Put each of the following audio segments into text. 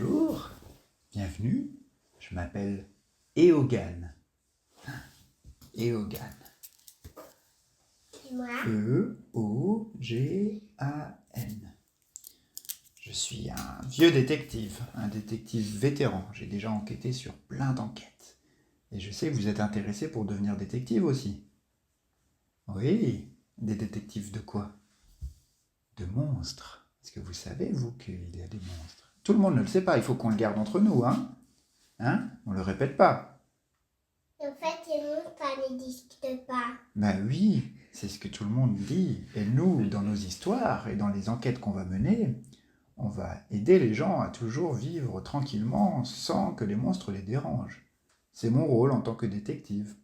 Bonjour, bienvenue, je m'appelle Eogan. Eogan. Et moi? E-O-G-A-N. Je suis un vieux détective, un détective vétéran. J'ai déjà enquêté sur plein d'enquêtes. Et je sais que vous êtes intéressé pour devenir détective aussi. Oui, des détectives de quoi? De monstres. Est-ce que vous savez, vous, qu'il y a des monstres? Tout le monde ne le sait pas, il faut qu'on le garde entre nous, hein? Hein? On le répète pas. En fait, les monstres, ça n'existe pas. Ben oui, c'est ce que tout le monde dit. Et nous, dans nos histoires et dans les enquêtes qu'on va mener, on va aider les gens à toujours vivre tranquillement sans que les monstres les dérangent. C'est mon rôle en tant que détective.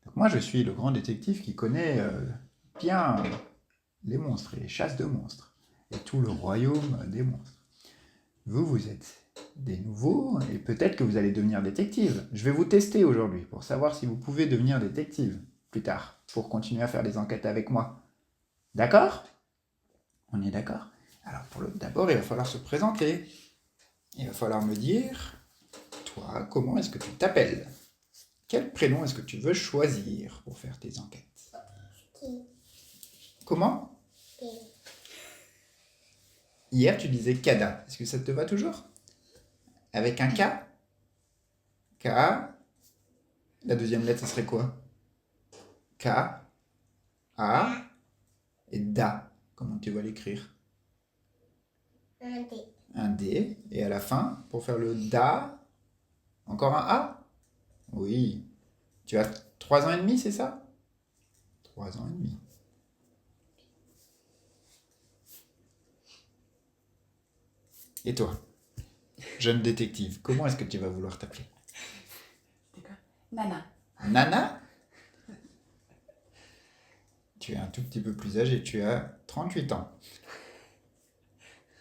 Donc moi, je suis le grand détective qui connaît bien les monstres et les chasses de monstres et tout le royaume des monstres. Vous, vous êtes des nouveaux et peut-être que vous allez devenir détective. Je vais vous tester aujourd'hui pour savoir si vous pouvez devenir détective plus tard pour continuer à faire des enquêtes avec moi. D'accord? On est d'accord? Alors d'abord, il va falloir se présenter. Il va falloir me dire, toi, comment est-ce que tu t'appelles? Quel prénom est-ce que tu veux choisir pour faire tes enquêtes? Qui? Comment? Hier, tu disais Kada. Est-ce que ça te va toujours? Avec un K? K. La deuxième lettre, ce serait quoi? K. A. Et Da. Comment tu vas l'écrire? Un D. Un D. Et à la fin, pour faire le Da, encore un A? Oui. Tu as 3 ans et demi, c'est ça? 3 ans et demi. Et toi, jeune détective, comment est-ce que tu vas vouloir t'appeler? C'était quoi? Nana. Nana? Tu es un tout petit peu plus âgé, tu as 38 ans.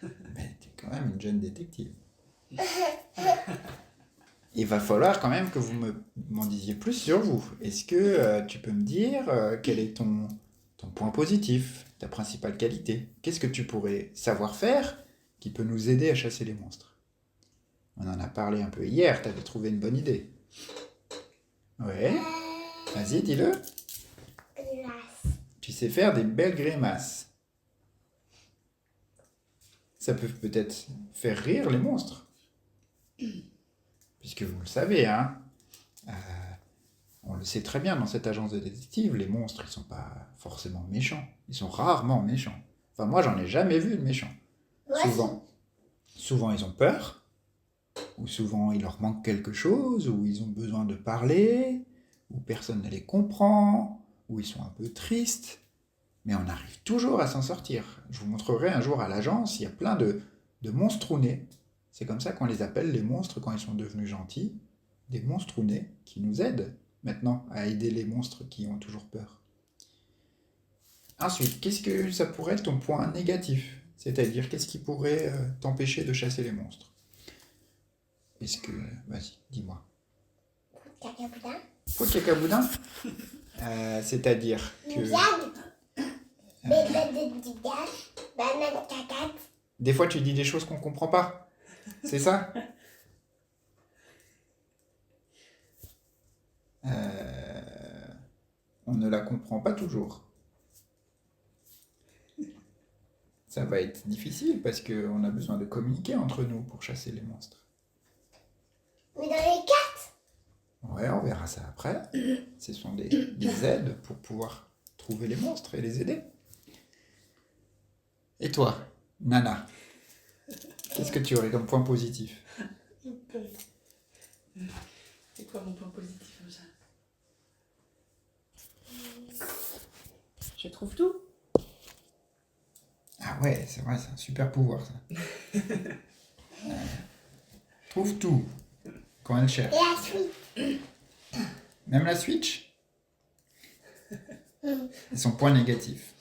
Mais tu es quand même une jeune détective. Il va falloir quand même que vous m'en disiez plus sur vous. Est-ce que tu peux me dire quel est ton point positif, ta principale qualité? Qu'est-ce que tu pourrais savoir faire qui peut nous aider à chasser les monstres? On en a parlé un peu hier, tu avais trouvé une bonne idée. Ouais, vas-y, dis-le. Glace. Tu sais faire des belles grimaces. Ça peut peut-être faire rire les monstres. Puisque vous le savez, hein. On le sait très bien dans cette agence de détective, les monstres, ils sont pas forcément méchants. Ils sont rarement méchants. Enfin, moi, j'en ai jamais vu de méchants. Moi Souvent, ils ont peur, ou souvent, il leur manque quelque chose, ou ils ont besoin de parler, ou personne ne les comprend, ou ils sont un peu tristes. Mais on arrive toujours à s'en sortir. Je vous montrerai un jour à l'agence, il y a plein de monstrounets. C'est comme ça qu'on les appelle, les monstres, quand ils sont devenus gentils. Des monstrounets qui nous aident maintenant à aider les monstres qui ont toujours peur. Ensuite, qu'est-ce que ça pourrait être ton point négatif? C'est-à-dire, qu'est-ce qui pourrait t'empêcher de chasser les monstres? Est-ce que... Vas-y, dis-moi. Cacaboudin. Faut cacaboudin C'est-à-dire que... Viande. Banane cacac. Des fois, tu dis des choses qu'on comprend pas. C'est ça? On ne la comprend pas toujours. Ça va être difficile parce qu'on a besoin de communiquer entre nous pour chasser les monstres. Mais dans les cartes. Ouais, on verra ça après. Ce sont des aides pour pouvoir trouver les monstres et les aider. Et toi, Nana, qu'est-ce que tu aurais comme point positif? C'est quoi mon point positif comme ça? Je trouve tout. Ah ouais, c'est vrai, c'est un super pouvoir ça. Trouve tout quand elle cherche. Et la suite. Même la Switch? Et son point négatif.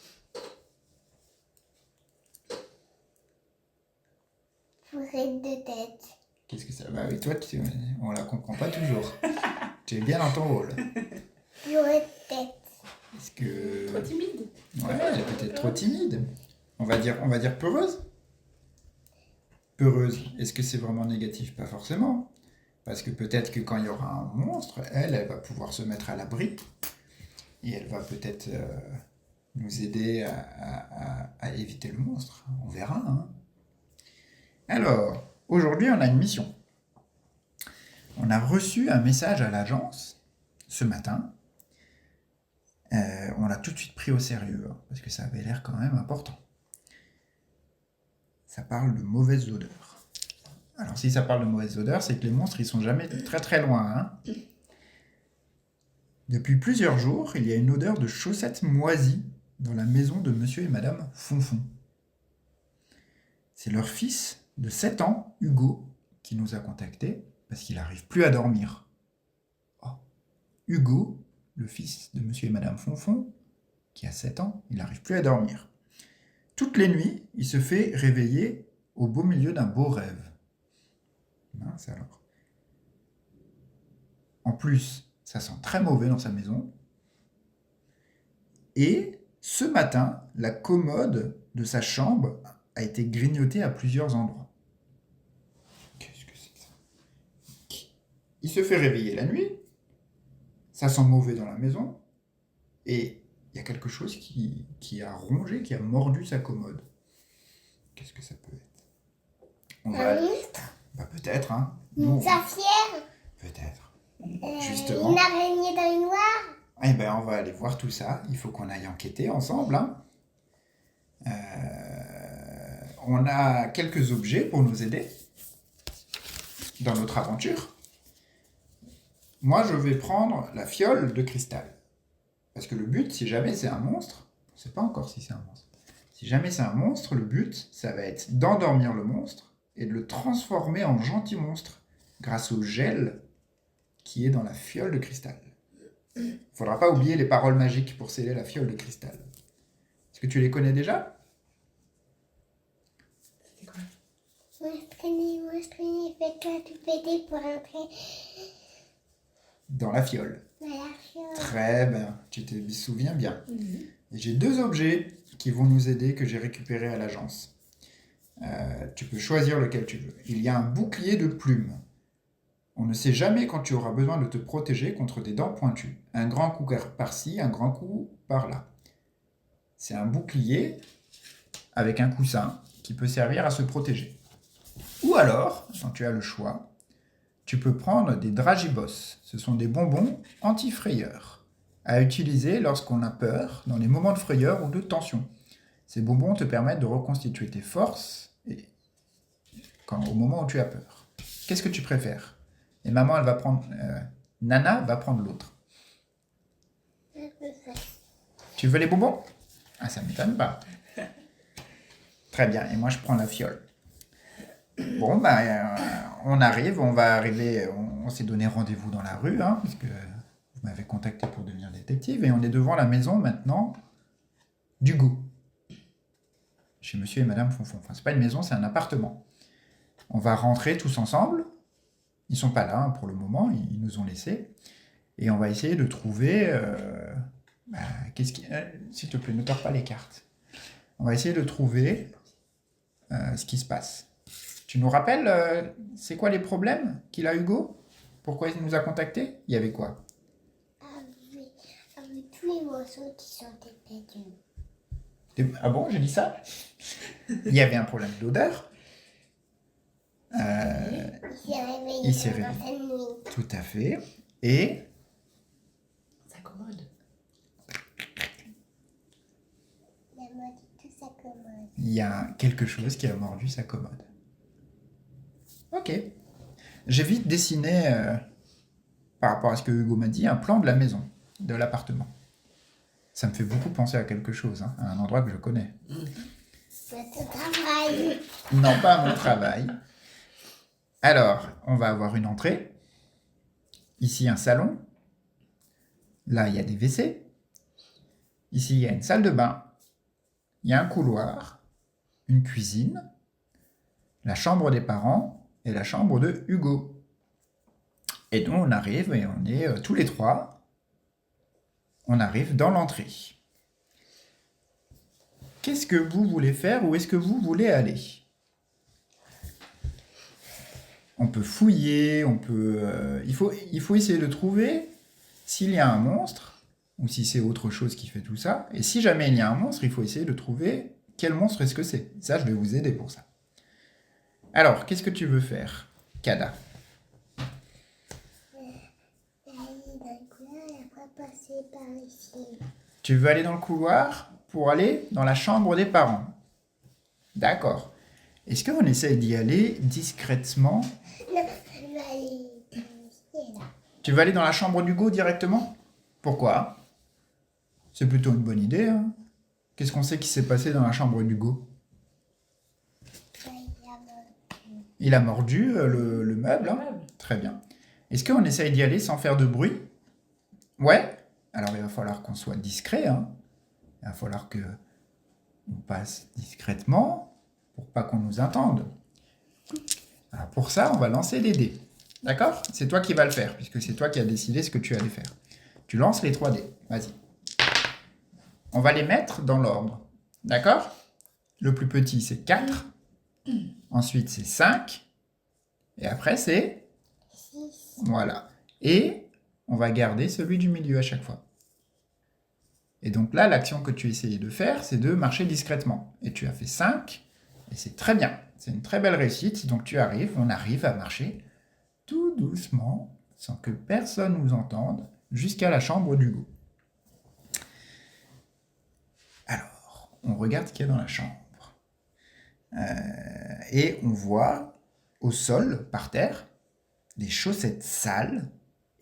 Fourrette de tête. Qu'est-ce que ça... Bah oui, toi, on la comprend pas toujours. Tu es bien dans ton rôle. Fourrette de tête. Est-ce que... Trop timide. Ouais, elle est peut-être trop timide. On va dire peureuse. peureuse, est-ce que c'est vraiment négatif? Pas forcément. Parce que peut-être que quand il y aura un monstre, elle va pouvoir se mettre à l'abri. Et elle va peut-être nous aider à éviter le monstre. On verra. Hein. Alors, aujourd'hui, on a une mission. On a reçu un message à l'agence ce matin. On l'a tout de suite pris au sérieux, hein, parce que ça avait l'air quand même important. Ça parle de mauvaises odeurs. Alors, si ça parle de mauvaises odeurs, c'est que les monstres, ils sont jamais très très loin. Hein. Depuis plusieurs jours, il y a une odeur de chaussettes moisies dans la maison de monsieur et madame Fonfon. C'est leur fils de 7 ans, Hugo, qui nous a contactés parce qu'il n'arrive plus à dormir. Oh. Hugo, le fils de monsieur et madame Fonfon, qui a 7 ans, il n'arrive plus à dormir. Toutes les nuits, il se fait réveiller au beau milieu d'un beau rêve. Mince alors. En plus, ça sent très mauvais dans sa maison. Et ce matin, la commode de sa chambre a été grignotée à plusieurs endroits. Qu'est-ce que c'est que ça? Il se fait réveiller la nuit. Ça sent mauvais dans la maison. Et il y a quelque chose qui a rongé, qui a mordu sa commode. Qu'est-ce que ça peut être? Un monstre? Bah peut-être, hein. Une saphière? Peut-être. Justement. Une araignée dans le noir? Eh ben, on va aller voir tout ça. Il faut qu'on aille enquêter ensemble. Hein. On a quelques objets pour nous aider dans notre aventure. Moi, je vais prendre la fiole de cristal. Parce que le but, si jamais c'est un monstre, on ne sait pas encore si c'est un monstre. Si jamais c'est un monstre, le but, ça va être d'endormir le monstre et de le transformer en gentil monstre grâce au gel qui est dans la fiole de cristal. Il ne faudra pas oublier les paroles magiques pour sceller la fiole de cristal. Est-ce que tu les connais déjà? C'était quoi? Monstre, fais-toi tout péter pour entrer Dans la fiole. dans la fiole. Très bien, tu te souviens bien. Et j'ai 2 objets qui vont nous aider que j'ai récupérés à l'agence. Tu peux choisir lequel tu veux. Il y a un bouclier de plumes. On ne sait jamais quand tu auras besoin de te protéger contre des dents pointues. Un grand coup par-ci, un grand coup par-là. C'est un bouclier avec un coussin qui peut servir à se protéger. Ou alors, quand tu as le choix, tu peux prendre des dragibos. Ce sont des bonbons anti-frayeurs à utiliser lorsqu'on a peur, dans les moments de frayeur ou de tension. Ces bonbons te permettent de reconstituer tes forces au moment où tu as peur. Qu'est-ce que tu préfères? Et maman, elle va prendre... Nana va prendre l'autre. Tu veux les bonbons? Ah, ça ne m'étonne pas. Très bien, et moi je prends la fiole. Bon, on arrive, on s'est donné rendez-vous dans la rue, hein, parce que vous m'avez contacté pour devenir détective, et on est devant la maison maintenant d'Hugo. Chez monsieur et madame Fonfon. Enfin, c'est pas une maison, c'est un appartement. On va rentrer tous ensemble. Ils sont pas là hein, pour le moment, ils nous ont laissés. Et on va essayer de trouver... s'il te plaît, ne tords pas les cartes. On va essayer de trouver ce qui se passe. Tu nous rappelles, c'est quoi les problèmes qu'il a Hugo? Pourquoi il nous a contactés? Il y avait quoi? Avec tous les morceaux qui sont perdus. Ah bon, j'ai dit ça? Il y avait un problème d'odeur. Il s'est réveillé pendant cette nuit. Tout à fait. Et Sa commode. Il a mordu toute sa commode. il y a quelque chose qui a mordu sa commode. Ok. J'ai vite dessiné, par rapport à ce que Hugo m'a dit, un plan de la maison, de l'appartement. Ça me fait beaucoup penser à quelque chose, hein, à un endroit que je connais. C'est ton travail. Non, pas à mon travail. Alors, on va avoir une entrée. Ici, un salon. Là, il y a des WC. Ici, il y a une salle de bain. Il y a un couloir, une cuisine, la chambre des parents et la chambre de Hugo. Et donc, on arrive et on est tous les 3. On arrive dans l'entrée. Qu'est-ce que vous voulez faire? Où est-ce que vous voulez aller? On peut fouiller, il faut essayer de trouver s'il y a un monstre, ou si c'est autre chose qui fait tout ça. Et si jamais il y a un monstre, il faut essayer de trouver quel monstre est-ce que c'est. Ça, je vais vous aider pour ça. Alors, qu'est-ce que tu veux faire, Kada? Aller dans le couloir et après passer par ici. Tu veux aller dans le couloir pour aller dans la chambre des parents. D'accord. Est-ce qu'on essaye d'y aller discrètement? Non, je vais aller ici, là. Tu veux aller dans la chambre d'Hugo directement? Pourquoi? C'est plutôt une bonne idée, hein. Qu'est-ce qu'on sait qui s'est passé dans la chambre d'Hugo? Il a mordu le meuble, hein. Très bien. Est-ce qu'on essaye d'y aller sans faire de bruit? Ouais. Alors il va falloir qu'on soit discret, hein. Il va falloir que on passe discrètement pour pas qu'on nous entende. Alors pour ça, on va lancer les dés. D'accord? C'est toi qui vas le faire, puisque c'est toi qui as décidé ce que tu allais faire. Tu lances les 3 dés. Vas-y. On va les mettre dans l'ordre. D'accord? Le plus petit, c'est 4. Ensuite, c'est 5. Et après, c'est 6. Voilà. Et on va garder celui du milieu à chaque fois. Et donc là, l'action que tu essayais de faire, c'est de marcher discrètement. Et tu as fait 5, et c'est très bien. C'est une très belle réussite. Donc on arrive à marcher tout doucement, sans que personne nous entende, jusqu'à la chambre d'Hugo. Alors, on regarde ce qu'il y a dans la chambre. Et on voit au sol, par terre, des chaussettes sales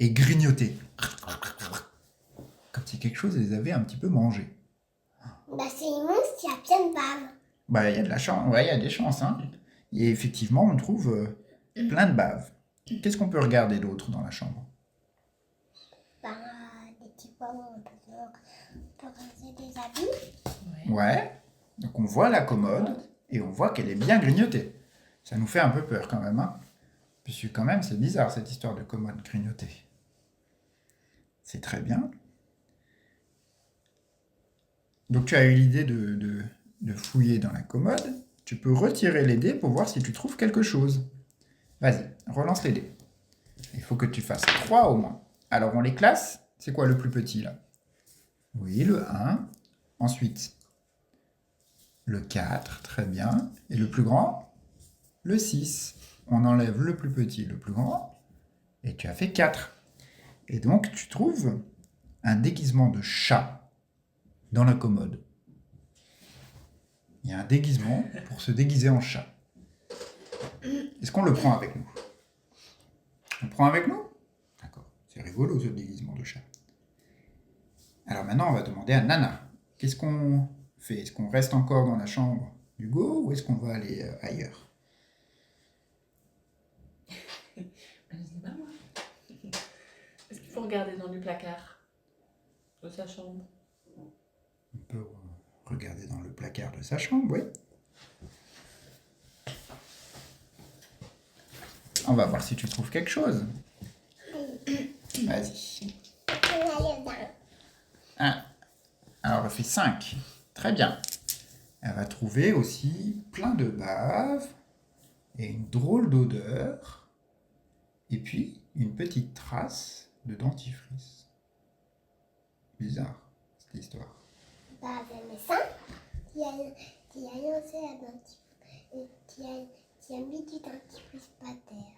et grignotées. Comme si quelque chose les avait un petit peu mangées. Bah, c'est immense, il y a plein de bave. Bah, il y a de la chance, ouais, il y a des chances, hein. Et effectivement, on trouve plein de bave. Qu'est-ce qu'on peut regarder d'autre dans la chambre? Bah, des petits pois où on peut ranger des habits. Ouais. Donc on voit la commode et on voit qu'elle est bien grignotée. Ça nous fait un peu peur quand même, hein. Puisque quand même, c'est bizarre cette histoire de commode grignotée. C'est très bien. Donc tu as eu l'idée de fouiller dans la commode. Tu peux retirer les dés pour voir si tu trouves quelque chose. Vas-y, relance les dés. Il faut que tu fasses 3 au moins. Alors on les classe. C'est quoi le plus petit là? Oui, le 1. Ensuite, le 4, très bien. Et le plus grand? Le 6. On enlève le plus petit, le plus grand. Et tu as fait 4. Et donc tu trouves un déguisement de chat dans la commode. Il y a un déguisement pour se déguiser en chat. Est-ce qu'on le prend avec nous? On le prend avec nous? D'accord. C'est rigolo ce déguisement de chat. Alors maintenant, on va demander à Nana. Qu'est-ce qu'on fait? Est-ce qu'on reste encore dans la chambre d'Hugo ou est-ce qu'on va aller ailleurs? Je sais pas moi. Est-ce qu'il faut regarder dans le placard de sa chambre? On peut regarder dans le placard de sa chambre, oui. On va voir si tu trouves quelque chose. Vas-y. On va aller dans. 1. Alors, elle fait 5. Très bien. Elle va trouver aussi plein de bave et une drôle d'odeur. Et puis, une petite trace de dentifrice. Bizarre, cette histoire. Bah, mais ça, tu as lancé la dentifrice. Et tu as mis du dentifrice par terre.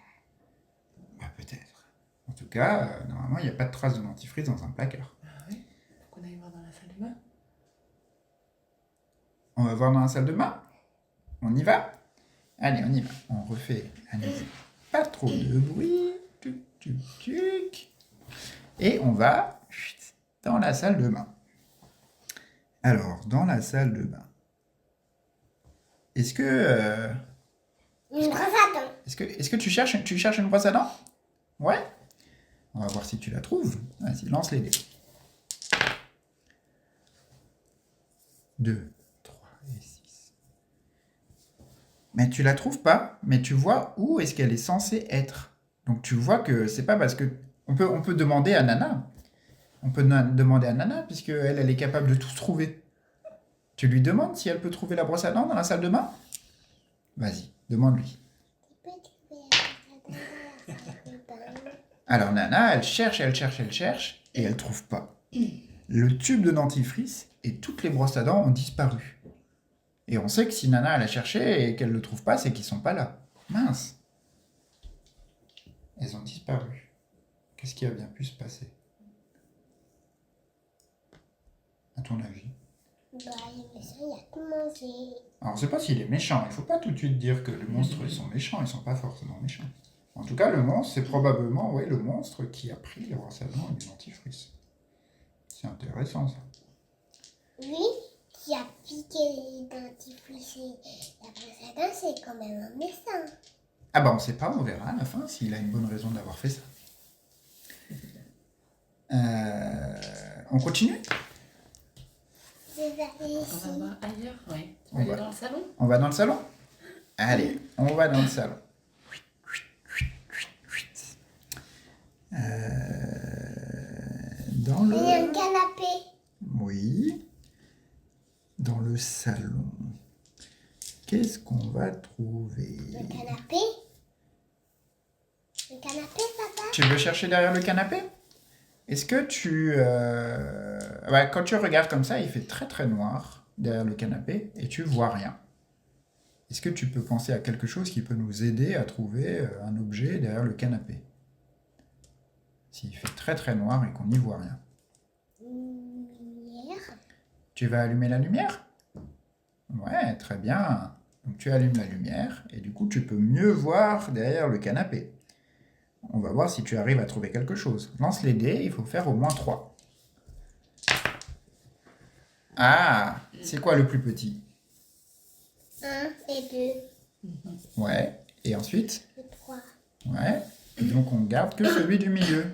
Bah, peut-être. En tout cas, normalement, il n'y a pas de trace de dentifrice dans un placard. Ah oui? Faut qu'on aille voir dans la salle de bain. On va voir dans la salle de bain? On y va? Allez, on y va. On refait à nouveau. Pas trop de bruit. Tuc, tuc, tuc. Et on va dans la salle de bain. Alors, dans la salle de bain, est-ce que Une brosse à dents. est-ce que tu cherches une brosse à dents? Ouais. On va voir si tu la trouves. Vas-y, lance les dés. 2, 3 et 6. Mais tu la trouves pas, mais tu vois où est-ce qu'elle est censée être. Donc tu vois que c'est pas parce que... On peut demander à Nana. On peut demander à Nana, puisque elle est capable de tout trouver. Tu lui demandes si elle peut trouver la brosse à dents dans la salle de bain? Vas-y, demande-lui. Tu peux trouver la brosse à dents. Alors Nana, elle cherche, et elle trouve pas. Le tube de dentifrice et toutes les brosses à dents ont disparu. Et on sait que si Nana elle a cherché et qu'elle ne le trouve pas, c'est qu'ils sont pas là. Mince. Elles ont disparu. Qu'est-ce qui a bien pu se passer? À ton avis? Bah, le méchant, il a tout mangé. Alors, on ne sait pas s'il est méchant. Il ne faut pas tout de suite dire que les monstres ils sont méchants. Ils ne sont pas forcément méchants. En tout cas, le monstre, c'est probablement le monstre qui a pris les brosses à dents et les dentifrices. C'est intéressant, ça. Lui, qui a piqué les dentifrices et la brosse à dents, c'est quand même un méchant. Ah bah, on ne sait pas. On verra à la fin s'il a une bonne raison d'avoir fait ça. On continue? Je vais aller On ici. va voir ailleurs, oui. Tu On vas aller va. dans le salon? On va dans le salon? Allez, on va dans le salon. Dans Il y a un le... canapé. Oui. Dans le salon. Qu'est-ce qu'on va trouver? Le canapé. Le canapé, papa. Tu veux chercher derrière le canapé? Est-ce que tu... quand tu regardes comme ça, il fait très très noir derrière le canapé et tu vois rien. Est-ce que tu peux penser à quelque chose qui peut nous aider à trouver un objet derrière le canapé? S'il fait très très noir et qu'on n'y voit rien. Lumière. Tu vas allumer la lumière? Ouais, très bien. Donc tu allumes la lumière et du coup tu peux mieux voir derrière le canapé. On va voir si tu arrives à trouver quelque chose. Lance les dés, il faut faire au moins 3. Ah, c'est quoi le plus petit? 1 et 2 Ouais, et ensuite? et 3. Ouais, et donc on garde que celui du milieu.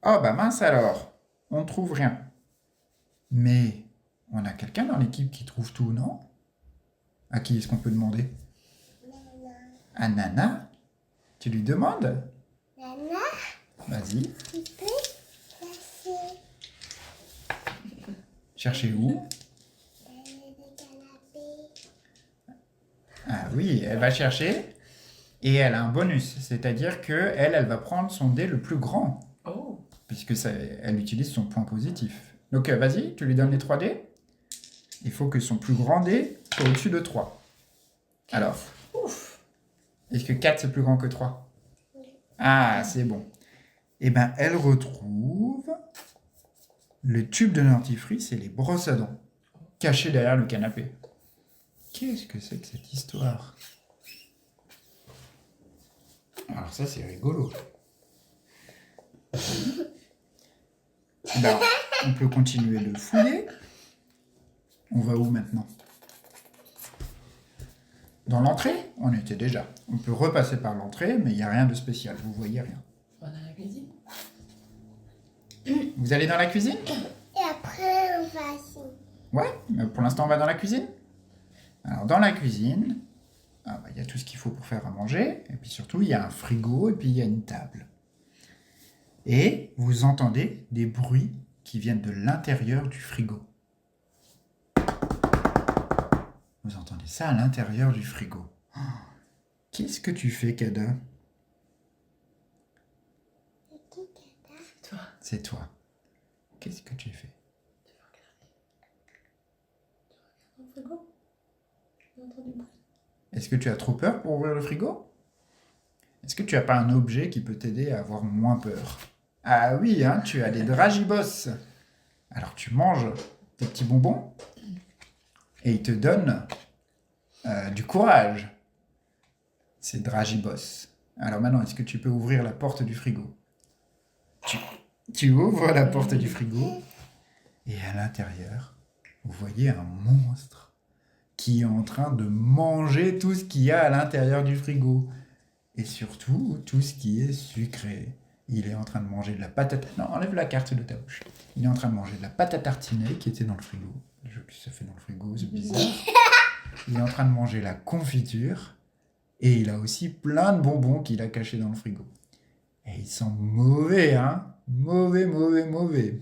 Oh bah mince alors, on ne trouve rien. Mais on a quelqu'un dans l'équipe qui trouve tout, non? À qui est-ce qu'on peut demander? À Nana? Tu lui demandes? Nana, Vas-y, tu peux passer cherchez où? dans le canapé. Ah oui, elle va chercher et elle a un bonus, c'est-à-dire que elle va prendre son dé le plus grand, Oh, puisque elle utilise son point positif. Donc vas-y, tu lui donnes les 3 dés. Il faut que son plus grand dé soit au-dessus de 3. Alors, ouf. est-ce que 4 c'est plus grand que 3? Ah, c'est bon. Eh bien, elle retrouve le tube de dentifrice et les brosses à dents cachés derrière le canapé. Qu'est-ce que c'est que cette histoire? Alors ça, c'est rigolo. Ben, on peut continuer de fouiller. On va où maintenant? Dans l'entrée? On était déjà. On peut repasser par l'entrée, mais il n'y a rien de spécial. Vous voyez rien. On va dans la cuisine. Vous allez dans la cuisine? Et après, on va ici. Ouais, mais pour l'instant, on va dans la cuisine. Alors, dans la cuisine, il y a tout ce qu'il faut pour faire à manger. Et puis surtout, il y a un frigo et puis il y a une table. Et vous entendez des bruits qui viennent de l'intérieur du frigo. Vous entendez ça à l'intérieur du frigo. Oh, qu'est-ce que tu fais, Kada? C'est qui, Kata? Toi, C'est toi. Qu'est-ce que tu fais? tu vas regarder. Tu regardes dans le frigo. J'ai entendu bruit. Est-ce que tu as trop peur pour ouvrir le frigo? Est-ce que tu n'as pas un objet qui peut t'aider à avoir moins peur? Ah oui, hein, tu as des dragibos. Alors tu manges tes petits bonbons et ils te donnent du courage. C'est dragibos. Alors maintenant, est-ce que tu peux ouvrir la porte du frigo? Tu ouvres la porte du frigo et à l'intérieur, vous voyez un monstre qui est en train de manger tout ce qu'il y a à l'intérieur du frigo. Et surtout, tout ce qui est sucré. Il est en train de manger de la pâte à... Non, enlève la carte de ta bouche. Il est en train de manger de la pâte à tartiner qui était dans le frigo. Je sais que ça fait dans le frigo, c'est bizarre. Il est en train de manger la confiture. Et il a aussi plein de bonbons qu'il a cachés dans le frigo. Et il sent mauvais, hein? Mauvais, mauvais, mauvais.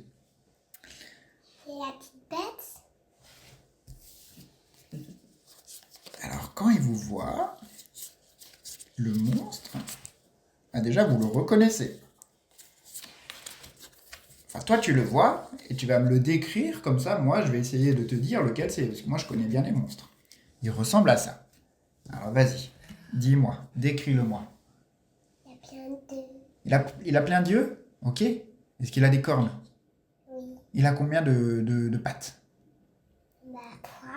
C'est la petite bête. Alors, quand il vous voit, le monstre, Ah, déjà, vous le reconnaissez. Enfin, toi, tu le vois et tu vas me le décrire. Comme ça, moi, je vais essayer de te dire lequel c'est. Parce que moi, je connais bien les monstres. Il ressemble à ça. Alors, vas-y. Dis-moi. Décris-le-moi. Il y a plein de... Il a plein d'yeux? Ok. Est-ce qu'il a des cornes? Oui. Il a combien de pattes? Bah, 3,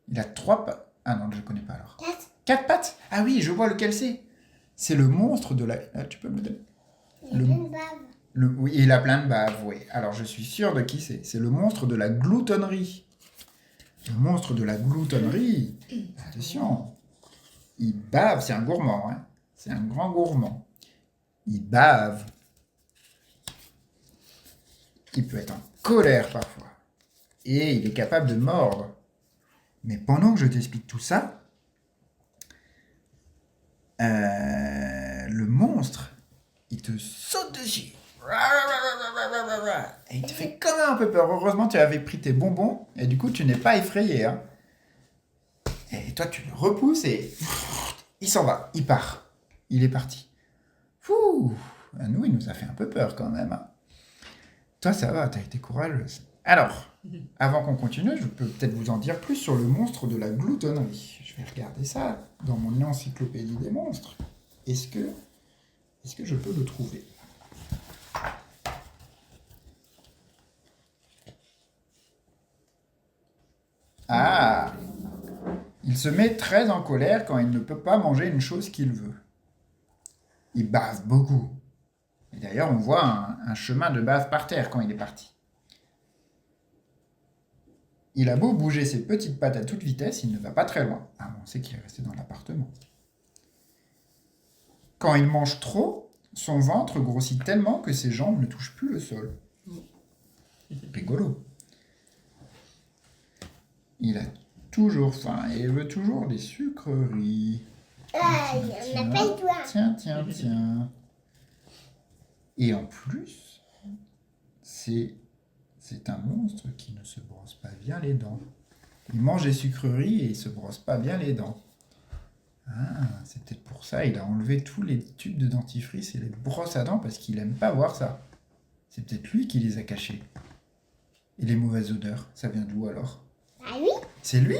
Il a 3 pattes. Ah non, je ne connais pas alors. 4. 4 pattes? Ah oui, je vois lequel c'est. C'est le monstre de la... Ah, tu peux me le donner? Il y a Le- plein de bave. Oui, il a plein de baves, oui. Alors, je suis sûr de qui c'est. C'est le monstre de la gloutonnerie. Le monstre de la gloutonnerie. Attention. Il bave, c'est un gourmand, hein. C'est un grand gourmand. Il bave. Il peut être en colère parfois. Et il est capable de mordre. Mais pendant que je t'explique tout ça, le monstre, il te saute dessus. Et il te fait quand même un peu peur. Heureusement, tu avais pris tes bonbons et du coup, tu n'es pas effrayé, hein. Et toi, tu le repousses et il s'en va. Il part. Il est parti. Fouh. À nous, il nous a fait un peu peur quand même, hein. Toi, ça va, t'as été courageuse. Alors, avant qu'on continue, je peux peut-être vous en dire plus sur le monstre de la gloutonnerie. Je vais regarder ça dans mon encyclopédie des monstres. Est-ce que je peux le trouver? Ah! Il se met très en colère quand il ne peut pas manger une chose qu'il veut. Il bave beaucoup. Et d'ailleurs, on voit un chemin de bave par terre quand il est parti. Il a beau bouger ses petites pattes à toute vitesse, il ne va pas très loin. Ah, bon, on sait qu'il est resté dans l'appartement. Quand il mange trop, son ventre grossit tellement que ses jambes ne touchent plus le sol. Rigolo. Il a toujours faim et veut toujours des sucreries. Ah, il y en a pas de doigts. Tiens. Et en plus, c'est un monstre qui ne se brosse pas bien les dents. Il mange des sucreries et il se brosse pas bien les dents. Ah, c'est peut-être pour ça, il a enlevé tous les tubes de dentifrice et les brosses à dents parce qu'il aime pas voir ça. C'est peut-être lui qui les a cachés. Et les mauvaises odeurs, ça vient d'où alors? Ah oui? C'est lui?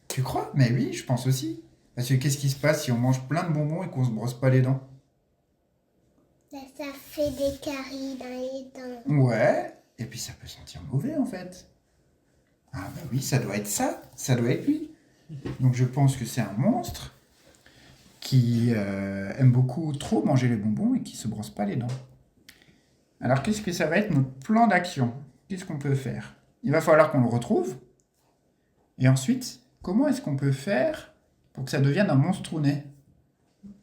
Tu crois? Mais oui, je pense aussi. Parce que qu'est-ce qui se passe si on mange plein de bonbons et qu'on se brosse pas les dents? Bah, ça fait des caries dans les dents. Ouais, et puis ça peut sentir mauvais en fait. Ah bah oui, ça doit être ça, ça doit être lui. Donc je pense que c'est un monstre qui aime beaucoup trop manger les bonbons et qui se brosse pas les dents. Alors qu'est-ce que ça va être notre plan d'action? Qu'est-ce qu'on peut faire? Il va falloir qu'on le retrouve. Et ensuite, comment est-ce qu'on peut faire pour que ça devienne un monstrounet?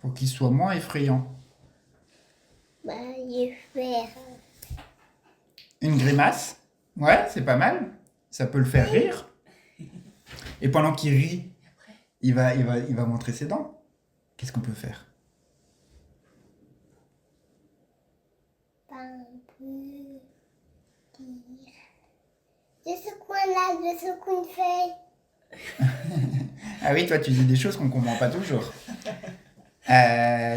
Pour qu'il soit moins effrayant. Bah, il fait... Une grimace? Ouais, c'est pas mal. Ça peut le faire rire. Et pendant qu'il rit, il va montrer ses dents. Qu'est-ce qu'on peut faire? Pas un peu... dire... De ce coin-là, de ce coin de feuille. Ah oui, toi tu dis des choses qu'on comprend pas toujours.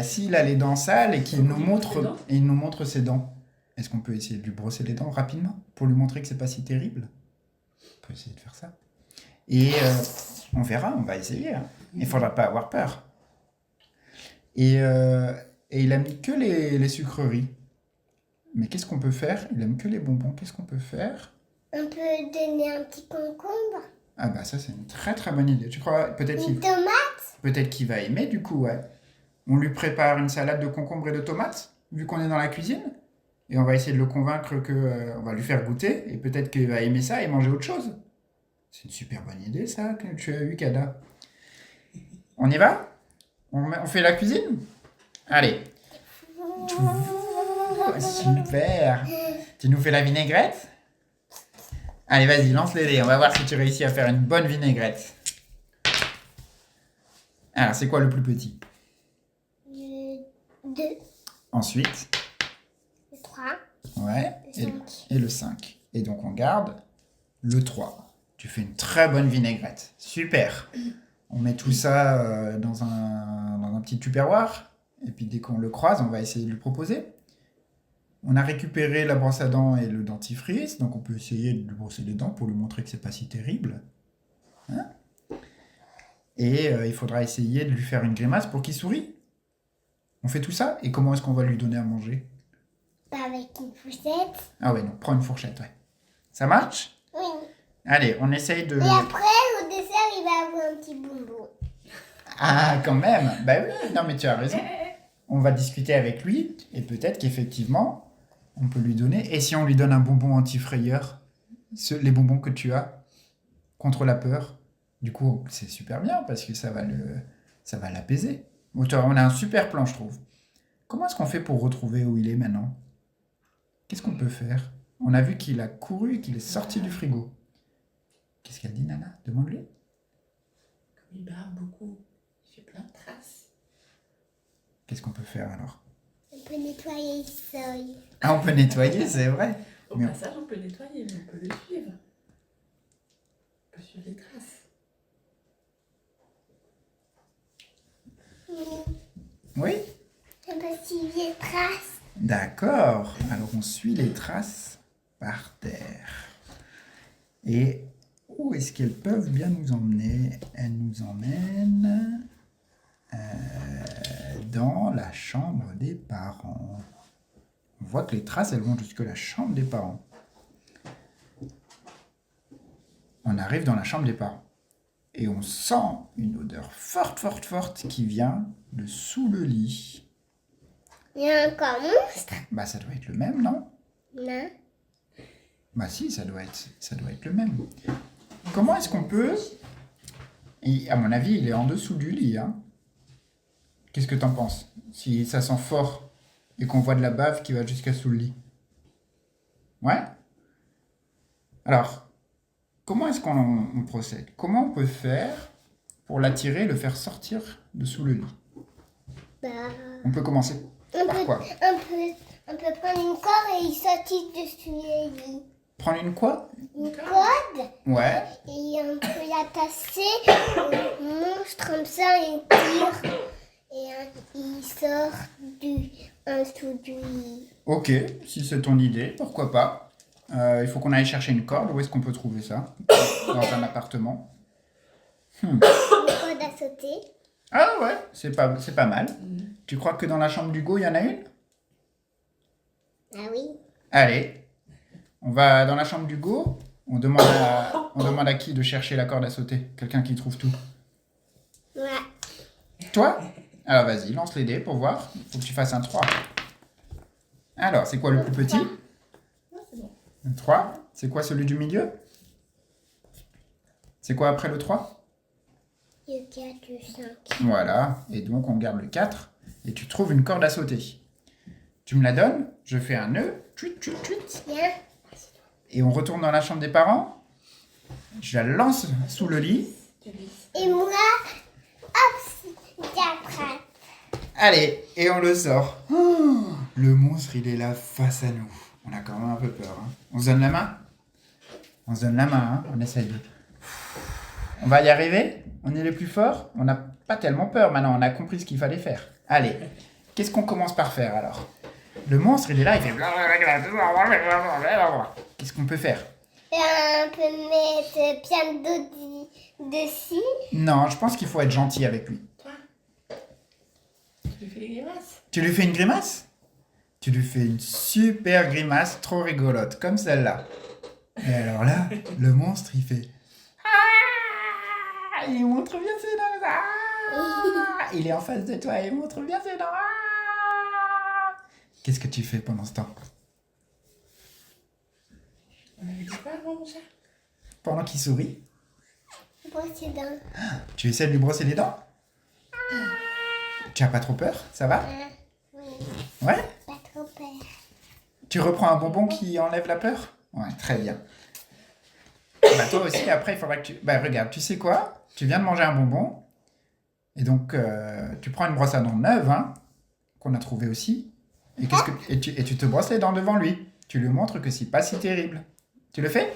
S'il a les dents sales et qu'il nous montre ses dents, est-ce qu'on peut essayer de lui brosser les dents rapidement pour lui montrer que c'est pas si terrible? On peut essayer de faire ça. Et on verra, on va essayer, hein. Il faudra pas avoir peur. Et il aime que les sucreries. Mais qu'est-ce qu'on peut faire? Il aime que les bonbons. Qu'est-ce qu'on peut faire? On peut donner un petit concombre. Ah bah ça c'est une très très bonne idée. Tu crois Une tomate. qu'il va aimer du coup, ouais. On lui prépare une salade de concombre et de tomates, vu qu'on est dans la cuisine. Et on va essayer de le convaincre que on va lui faire goûter. Et peut-être qu'il va aimer ça et manger autre chose. C'est une super bonne idée ça que tu as eu, Kada. On y va? On fait la cuisine? Allez. Super. Tu nous fais la vinaigrette? Allez, vas-y, lance les dés. On va voir si tu réussis à faire une bonne vinaigrette. Alors, c'est quoi le plus petit? Le 2, Ensuite, le 3, ouais, le 5. et le 5. Et donc, on garde le 3. Tu fais une très bonne vinaigrette. Super. On met tout ça dans un petit tupperware. Et puis dès qu'on le croise, on va essayer de lui proposer. On a récupéré la brosse à dents et le dentifrice, donc on peut essayer de lui brosser les dents pour lui montrer que c'est pas si terrible. Hein? Et il faudra essayer de lui faire une grimace pour qu'il sourie. On fait tout ça? Et comment est-ce qu'on va lui donner à manger? Avec une fourchette. Ah ouais, donc prends une fourchette, ouais. Ça marche? Oui. Allez, on essaye de... Et après, au dessert, il va avoir un petit bonbon. Ah, quand même. Bah oui, non mais tu as raison. On va discuter avec lui et peut-être qu'effectivement, on peut lui donner. Et si on lui donne un bonbon anti-frayeur, les bonbons que tu as contre la peur, du coup, c'est super bien parce que ça va l'apaiser. On a un super plan, je trouve. Comment est-ce qu'on fait pour retrouver où il est maintenant? Qu'est-ce qu'on peut faire? On a vu qu'il a couru et qu'il est sorti du frigo. Qu'est-ce qu'elle dit, Nana? Demande-lui. Comme il barre beaucoup, il fait plein de traces. Qu'est-ce qu'on peut faire alors? On peut nettoyer le sol. Ah, on peut nettoyer, c'est vrai. Au Mais- passage, on peut nettoyer, mais on peut le suivre. On peut suivre les traces. Oui? On peut suivre les traces. D'accord. Alors on suit les traces par terre. Et où est-ce qu'elles peuvent bien nous emmener? Elles nous emmènent dans la chambre des parents. On voit que les traces, elles vont jusque la chambre des parents. On arrive dans la chambre des parents. Et on sent une odeur forte, forte, forte qui vient de sous le lit. Il y a encore un monstre. Bah ça doit être le même, non? Non. Bah si, ça doit être le même. Comment est-ce qu'on peut... Et à mon avis, il est en dessous du lit. Hein. Qu'est-ce que t'en penses? Si ça sent fort et qu'on voit de la bave qui va jusqu'à sous le lit. Ouais? Alors, comment est-ce qu'on procède? Comment on peut faire pour l'attirer, le faire sortir de sous le lit? Bah, On peut commencer par quoi? on peut prendre une corde et il sortit dessus le lit. Prendre une quoi? Une corde Ouais. et on peut l'attacher au monstre comme ça et il tire. Et il sort en dessous du lit. Ok, si c'est ton idée, pourquoi pas. Il faut qu'on aille chercher une corde. Où est-ce qu'on peut trouver ça? Dans un appartement. Une corde à sauter. Ah ouais, c'est pas mal. Tu crois que dans la chambre d'Hugo, il y en a une? Ah oui. Allez, on va dans la chambre d'Hugo. On demande à qui de chercher la corde à sauter? Quelqu'un qui trouve tout. Ouais. Toi? Alors vas-y, lance les dés pour voir. Il faut que tu fasses un 3. Alors, c'est quoi le plus petit? Non, c'est bon. Un 3. C'est quoi celui du milieu? C'est quoi après le 3? Le 4, le 5. Voilà, et donc on garde le 4, et tu trouves une corde à sauter. Tu me la donnes, je fais un nœud, tuit, tuit, tuit, Viens. et on retourne dans la chambre des parents. Je la lance sous le lit. Tu glisses. Et moi, hop, j'attrape. Allez, et on le sort. Oh, le monstre, il est là face à nous. On a quand même un peu peur. Hein. On se donne la main? On se donne la main, hein. On essaye. On va y arriver? On est les plus forts? On n'a pas tellement peur maintenant, on a compris ce qu'il fallait faire. Allez, qu'est-ce qu'on commence par faire alors? Le monstre, il est là, il fait... Qu'est-ce qu'on peut faire? Et on peut mettre plein d'eau dessus. Non, je pense qu'il faut être gentil avec lui. Toi, tu lui fais des grimaces. Tu lui fais une grimace? Tu lui fais une super grimace trop rigolote, comme celle-là. Et alors là, le monstre, il fait... Ah, il montre bien ses dents. Ah, il est en face de toi, il montre bien ses dents. Ah. Qu'est-ce que tu fais pendant ce temps? On avait dit quoi avant, mon chat? Pendant qu'il sourit, Brosse les dents. tu essaies de lui brosser les dents? Tu as pas trop peur? Ça va? Oui, Ouais? pas trop peur. Tu reprends un bonbon qui enlève la peur? Ouais, très bien. Bah toi aussi, après, il faudra que tu... Bah regarde, tu sais quoi? Tu viens de manger un bonbon. Et donc, tu prends une brosse à dents neuve, hein, qu'on a trouvée aussi. Et, et tu te brosses les dents devant lui. Tu lui montres que c'est pas si terrible. Tu le fais?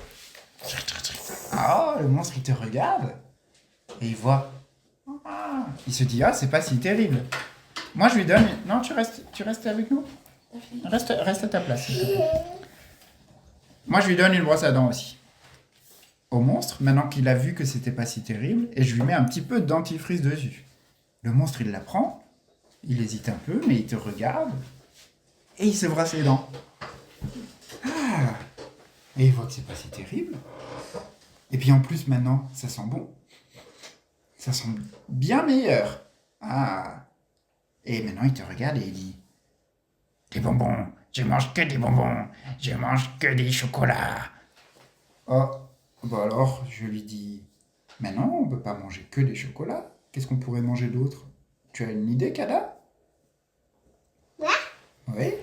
Ah, le monstre, il te regarde. Et il voit. Ah, il se dit, ah, c'est pas si terrible. Moi, je lui donne... Non, tu restes avec nous? Reste à ta place, s'il te plaît. Moi, je lui donne une brosse à dents aussi. Au monstre, maintenant qu'il a vu que c'était pas si terrible, et je lui mets un petit peu de dentifrice dessus. Le monstre, il la prend, il hésite un peu, mais il te regarde, et il se brosse les dents. Ah! Et il voit que c'est pas si terrible. Et puis en plus, maintenant, ça sent bon. Ça sent bien meilleur. Ah! Et maintenant, il te regarde et il dit: des bonbons, je mange que des bonbons, je mange que des chocolats. Oh, bah alors, je lui dis: maintenant, on peut pas manger que des chocolats. Qu'est-ce qu'on pourrait manger d'autre? Tu as une idée, Kada? Ouais. Oui?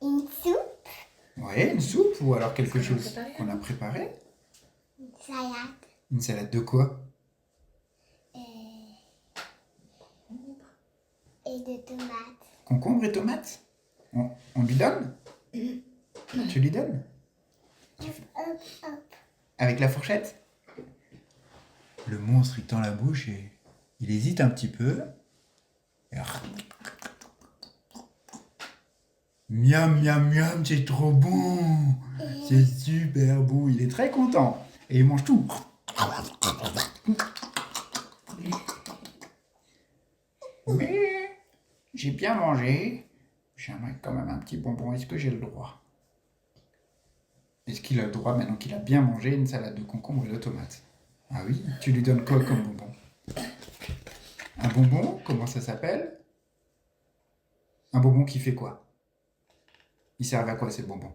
Une soupe, Oui, une soupe ou alors quelque Qu'on a chose préparé. qu'on a préparé. une salade, Une salade de quoi? et de tomates. Concombre et tomates? On lui donne? Tu lui donnes? Hop, hop. Avec la fourchette? Le monstre, il tend la bouche et il hésite un petit peu. Et... Miam, miam, miam, c'est trop bon. C'est super beau. Il est très content. Et il mange tout. Mais j'ai bien mangé. J'aimerais quand même un petit bonbon. Est-ce que j'ai le droit? Est-ce qu'il a le droit, maintenant qu'il a bien mangé, une salade de concombre et de tomates? Ah oui? Tu lui donnes quoi comme bonbon? Un bonbon? Comment ça s'appelle? Un bonbon qui fait quoi? Il sert à quoi ces bonbons?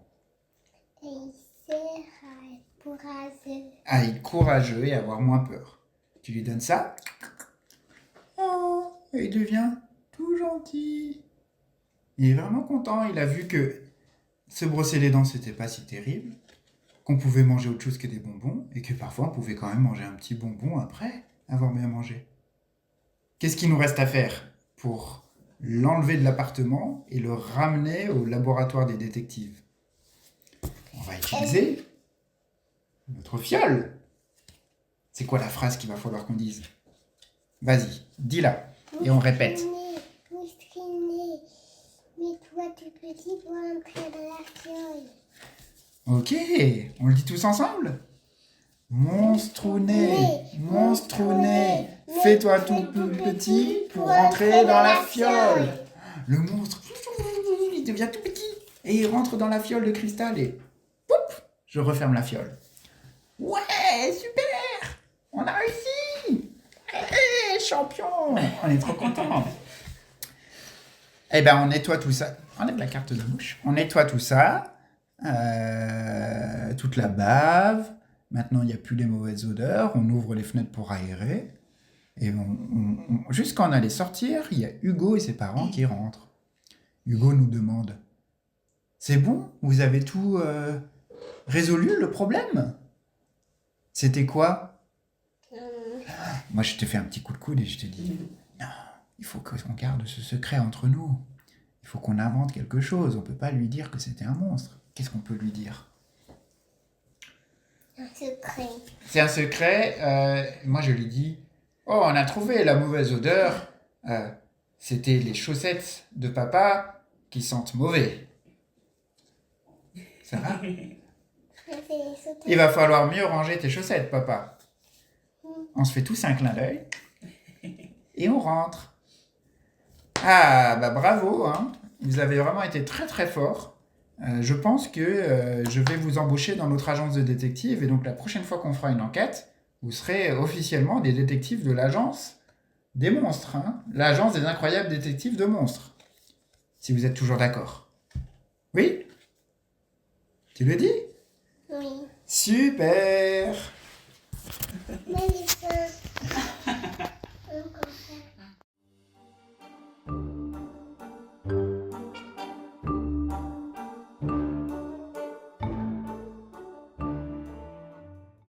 Et il sert à être courageux. À être courageux et avoir moins peur. Tu lui donnes ça? Oh, et il devient tout gentil. Il est vraiment content. Il a vu que se brosser les dents, c'était pas si terrible. Qu'on pouvait manger autre chose que des bonbons. Et que parfois, on pouvait quand même manger un petit bonbon après avoir bien mangé. Qu'est-ce qu'il nous reste à faire pour l'enlever de l'appartement et le ramener au laboratoire des détectives? On va utiliser notre fiole. C'est quoi la phrase qu'il va falloir qu'on dise? Vas-y, dis-la. Et on répète. Moustriné, mets-toi tout petit pour entrer dans la fiole. Ok, on le dit tous ensemble? Monstrounet, monstrounet, fais-toi tout petit pour entrer dans la fiole. Le monstre, il devient tout petit et il rentre dans la fiole de cristal et poup, je referme la fiole. Ouais, super, on a réussi. Hey, champion, on est trop contents. Eh ben, on nettoie tout ça. Enlève la carte de bouche. On nettoie tout ça, toute la bave. Maintenant, il n'y a plus les mauvaises odeurs. On ouvre les fenêtres pour aérer. Et juste quand on allait sortir, il y a Hugo et ses parents qui rentrent. Hugo nous demande: c'est bon? Vous avez tout résolu le problème? C'était quoi? Moi, je te fais un petit coup de coude et je te dis: non, il faut qu'on garde ce secret entre nous. Il faut qu'on invente quelque chose. On ne peut pas lui dire que c'était un monstre. Qu'est-ce qu'on peut lui dire? Un secret. C'est un secret. Moi, je lui dis: oh, on a trouvé la mauvaise odeur. C'était les chaussettes de papa qui sentent mauvais. Ça va? Il va falloir mieux ranger tes chaussettes, papa. On se fait tous un clin d'œil. Et on rentre. Ah, bah bravo, hein. Vous avez vraiment été très très forts. Je pense que je vais vous embaucher dans notre agence de détectives. Et donc la prochaine fois qu'on fera une enquête, vous serez officiellement des détectives de l'agence des monstres. Hein, l'agence des incroyables détectives de monstres. Si vous êtes toujours d'accord. Oui? Tu le dis? Oui. Super! Mais